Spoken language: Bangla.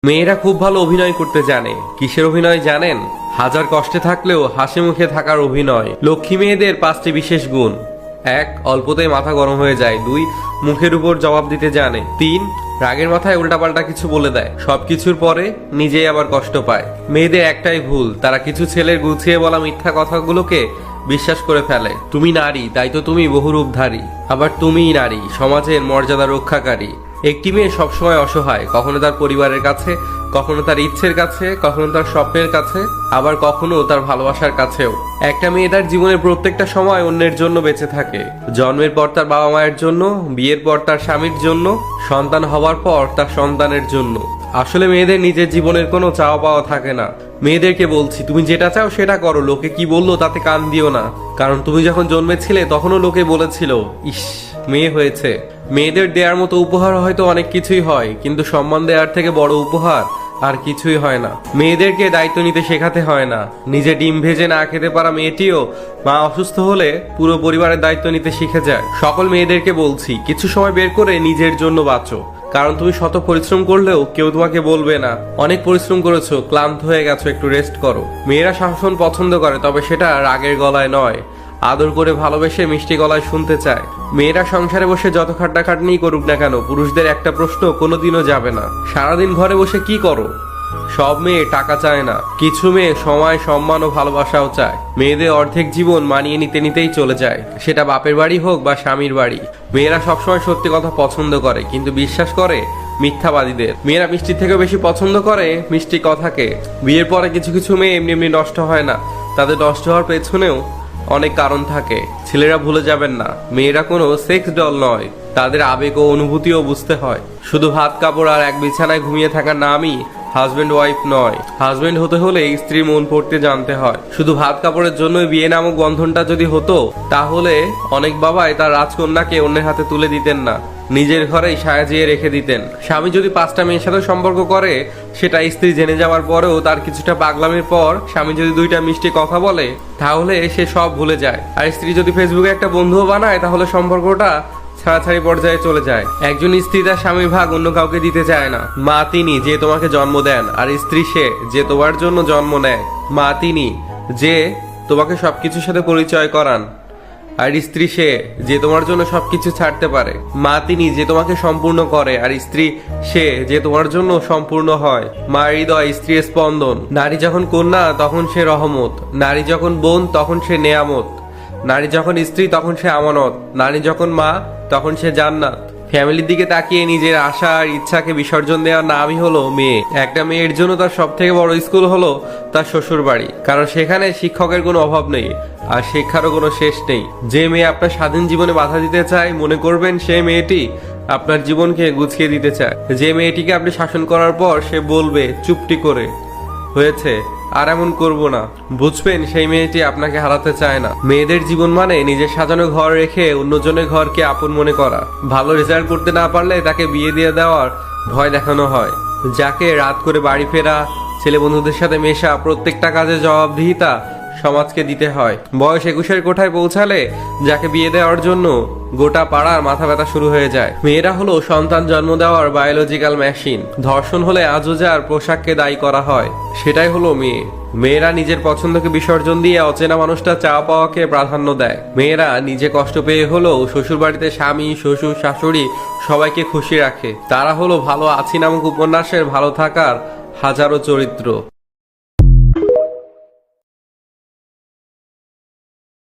মেয়েরা খুব ভালো অভিনয় করতে জানে। কিসের অভিনয় জানেন? হাজার কষ্টে থাকলেও হাসি মুখে থাকার অভিনয়। লক্ষ্মী মেয়েদের 5টি বিশেষ গুণ। 1. অল্পতেই মাথা গরম হয়ে যায়। 2. মুখের উপর জবাব দিতে জানে। 3. রাগের মাথায় উল্টাপাল্টা কিছু বলে দেয়। সবকিছুর পরে নিজেই আবার কষ্ট পায়। মেয়েদের একটাই ভুল, তারা কিছু ছেলের গুছিয়ে বলা মিথ্যা কথাগুলোকে বিশ্বাস করে ফেলে। তুমি নারী, তাই তো তুমি বহুরূপধারী। আবার তুমিই নারী, সমাজের মর্যাদা রক্ষাকারী। একটি মেয়ে সবসময় অসহায়, কখনো তার পরিবারের কাছে, কখনো তার ইচ্ছের কাছে, কখনো তার স্বপ্নের কাছে, আবার কখনো তার ভালোবাসার কাছেও। একটা মেয়ে তার জীবনের প্রত্যেকটা সময় অন্যের জন্য বেঁচে থাকে। জন্মের পর তার বাবা মায়ের জন্য, বিয়ের পর তার স্বামীর জন্য, সন্তান হওয়ার পর তার সন্তানের জন্য। আসলে মেয়েদের নিজের জীবনের কোনো চাওয়া পাওয়া থাকে না। মেয়েদেরকে বলছি, তুমি যেটা চাও সেটা করো, লোকে কি বললো তাতে কান দিও না। কারণ তুমি যখন জন্মেছিলে তখনও লোকে বলেছিল, ইস মেয়ে হয়েছে। মেয়েদের দেওয়ার মতো উপহার হয়তো অনেক কিছুই হয়, কিন্তু সম্মান দেওয়ার থেকে বড় উপহার আর কিছুই হয় না। মেয়েদেরকে দায়িত্ব নিতে শেখাতে হয় না। নিজে ডিম ভেজে না খেতে পারা মেয়েটিও মা অসুস্থ হলে পুরো পরিবারের দায়িত্ব নিতে শিখে যায়। সকল মেয়েদেরকে বলছি, কিছু সময় বের করে নিজের জন্য বাঁচো। কারণ তুমি শত পরিশ্রম করলেও কেউ তোমাকে বলবে না অনেক পরিশ্রম করেছো, ক্লান্ত হয়ে গেছো, একটু রেস্ট করো। মেয়েরা শাসন পছন্দ করে, তবে সেটা রাগের গলায় নয়, আদর করে ভালোবেসে মিষ্টি গলায় শুনতে চায়। মেয়েরা সংসারে বসে যত খাটনি করুক না কেন, পুরুষদের একটা প্রশ্ন কোনোদিনও যাবে না, সারাদিন ঘরে বসে কি করো? সব মেয়ে টাকা চায় না, কিছু মেয়ে সময়, সম্মান ও ভালোবাসাও চায়। মেয়েদের অর্ধেক জীবন মানিয়ে নিতেই চলে যায়, সেটা বাপের বাড়ি হোক বা স্বামীর বাড়ি। মেয়েরা সবসময় সত্যি কথা পছন্দ করে, কিন্তু বিশ্বাস করে মিথ্যাবাদীদের। মেয়েরা মিষ্টির থেকে বেশি পছন্দ করে মিষ্টি কথাকে। বিয়ের পরে কিছু কিছু মেয়ে এমনি নষ্ট হয় না, তাদের নষ্ট হওয়ার পেছনেও অনেক কারণ থাকে। ছেলেরা ভুলে যাবেন না, মেয়েরা কোনো সেক্স ডল নয়, তাদের আবেগ ও অনুভূতিও বুঝতে হয়। শুধু ভাত কাপড় আর এক বিছানায় ঘুমিয়ে থাকার নামই হাজবেন্ড ওয়াইফ নয়। হাজবেন্ড হতে হলে স্ত্রীর মন পড়তে জানতে হয়। শুধু ভাত কাপড়ের জন্যই বিয়ে নামক বন্ধনটা যদি হতো, তাহলে অনেক বাবাই তার রাজকন্যাকে অন্যের হাতে তুলে দিতেন না, নিজের ঘরেই সাজিয়ে রেখে দিতেন। স্বামী যদি 5টা মেয়ের সাথে সম্পর্ক করে, সেটা স্ত্রী জেনে যাওয়ার পরেও তার কিছুটা পাগলামির পর স্বামী যদি 2টা মিষ্টি কথা বলে, তাহলে সে সব ভুলে যায়। আর স্ত্রী যদি ফেসবুকে একটা বন্ধুও বানায়, তাহলে সম্পর্কটা ছাড়াছাড়ি পর্যায়ে চলে যায়। একজন স্ত্রী তার স্বামীর ভাগ অন্য কাউকে দিতে চায় না। মা তিনি যে তোমাকে জন্ম দেন, আর স্ত্রী সে যে তোমার জন্য জন্ম নেয়। মা তিনি যে তোমাকে সবকিছুর সাথে পরিচয় করান, আর স্ত্রী সে যে তোমার জন্য সবকিছু ছাড়তে পারে। মা তিনি যে তোমাকে সম্পূর্ণ করে, আর স্ত্রী সে যে তোমার জন্য সম্পূর্ণ হয়। মা হৃদয়, স্ত্রী স্পন্দন। নারী যখন কন্যা তখন সে রহমত, নারী যখন বোন তখন সে নেয়ামত, নারী যখন স্ত্রী তখন সে আমানত, নারী যখন মা তখন সে জান্নাত। ফ্যামিলির দিকে তাকিয়ে নিজের আশা আর ইচ্ছাকে বিসর্জন দেওয়ার নামই হলো মেয়ে। একটা মেয়ের জন্য তার সব থেকে বড় স্কুল হলো তার শ্বশুর বাড়ি, কারণ সেখানে শিক্ষকের কোনো অভাব নেই আর শিক্ষারও কোনো শেষ নেই। যে মেয়ে আপনার স্বাধীন জীবনে বাধা দিতে চায়, মনে করবেন সেই মেয়েটি আপনার জীবনকে গুছিয়ে দিতে চায়। যে মেয়েটিকে আপনি শাসন করার পর সে বলবে চুপটি করে, হয়েছে আর এমন করব না, বুঝবেন সেই মেয়েটি আপনাকে হারাতে চায় না। মেয়েদের জীবন মানে নিজের সাজানো ঘর রেখে অন্যজনের ঘরকে আপন মনে করা। ভালো রেজাল্ট করতে না পারলে তাকে বিয়ে দিয়ে দেওয়ার ভয় দেখানো হয়। যাকে রাত করে বাড়ি ফেরা, ছেলে বন্ধুদের সাথে মেশা, প্রত্যেকটা কাজে জবাবদিহিতা সমাজকে দিতে হয়। বয়স 21-এর কোঠায় পৌঁছালে যাকে বিয়ে দেওয়ার জন্য গোটা পাড়ার মাথা ব্যথা শুরু হয়ে যায়। মেয়েরা হলো সন্তান জন্ম দেওয়ার বায়োলজিক্যাল মেশিন। ধর্ষণ হলে আজও যার পোশাককে দায়ী করা হয়, সেটাই হলো মেয়ে। মেয়েরা নিজের পছন্দকে বিসর্জন দিয়ে অচেনা মানুষটা চাওয়া পাওয়াকে প্রাধান্য দেয়। মেয়েরা নিজে কষ্ট পেয়ে হলেও শ্বশুর বাড়িতে স্বামী, শ্বশুর, শাশুড়ি সবাইকে খুশি রাখে। তারা হলো ভালো আছি নামক উপন্যাসের ভালো থাকার হাজারো চরিত্র।